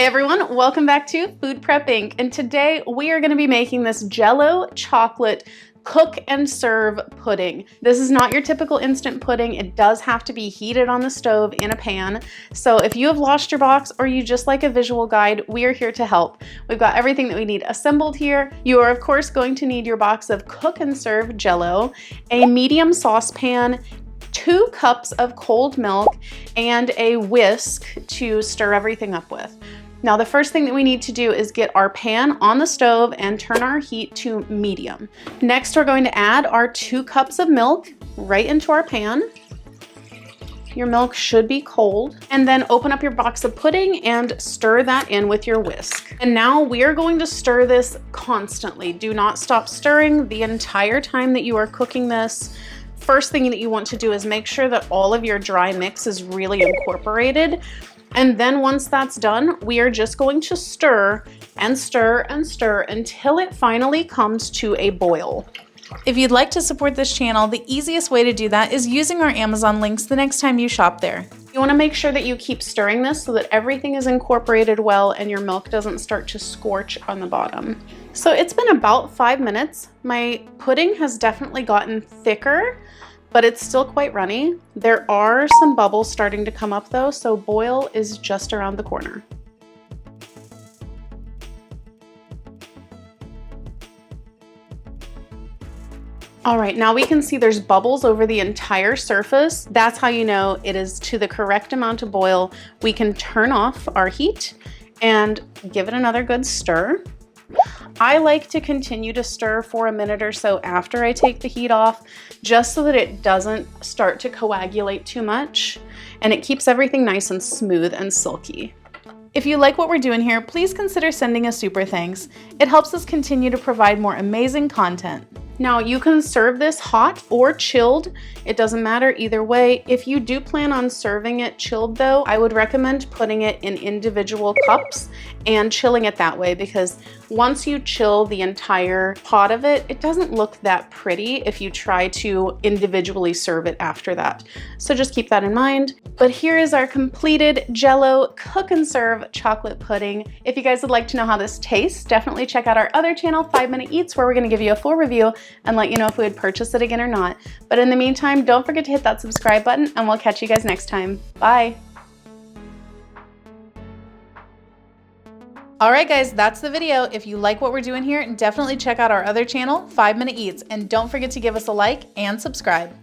Hey everyone, welcome back to Food Prep Inc. And today we are going to be making this Jello chocolate cook and serve pudding. This is not your typical instant pudding. It does have to be heated on the stove in a pan. So if you have lost your box or you just like a visual guide, we are here to help. We've got everything that we need assembled here. You are of course going to need your box of cook and serve Jello, a medium saucepan, 2 cups of cold milk, and a whisk to stir everything up with. Now the first thing that we need to do is get our pan on the stove and turn our heat to medium. Next we're going to add our 2 cups of milk right into our pan. Your milk should be cold. And then open up your box of pudding and stir that in with your whisk. And now we are going to stir this constantly. Do not stop stirring the entire time that you are cooking this. First thing that you want to do is make sure that all of your dry mix is really incorporated. And then once that's done, we are just going to stir and stir and stir until it finally comes to a boil. If you'd like to support this channel, the easiest way to do that is using our Amazon links the next time you shop there. You want to make sure that you keep stirring this so that everything is incorporated well and your milk doesn't start to scorch on the bottom. So it's been about 5 minutes. My pudding has definitely gotten thicker, but it's still quite runny. There are some bubbles starting to come up though, so boil is just around the corner. All right, now we can see there's bubbles over the entire surface. That's how you know it is to the correct amount of boil. We can turn off our heat and give it another good stir. I like to continue to stir for a minute or so after I take the heat off, just so that it doesn't start to coagulate too much and it keeps everything nice and smooth and silky. If you like what we're doing here, please consider sending a super thanks. It helps us continue to provide more amazing content. Now you can serve this hot or chilled. It doesn't matter either way. If you do plan on serving it chilled though, I would recommend putting it in individual cups and chilling it that way, because once you chill the entire pot of it, it doesn't look that pretty if you try to individually serve it after that. So just keep that in mind. But here is our completed Jello cook and serve chocolate pudding. If you guys would like to know how this tastes, definitely check out our other channel, 5 Minute Eats, where we're gonna give you a full review and let you know if we would purchase it again or not. But in the meantime, don't forget to hit that subscribe button and we'll catch you guys next time. Bye. All right guys, that's the video. If you like what we're doing here, definitely check out our other channel, 5 Minute Eats, and don't forget to give us a like and subscribe.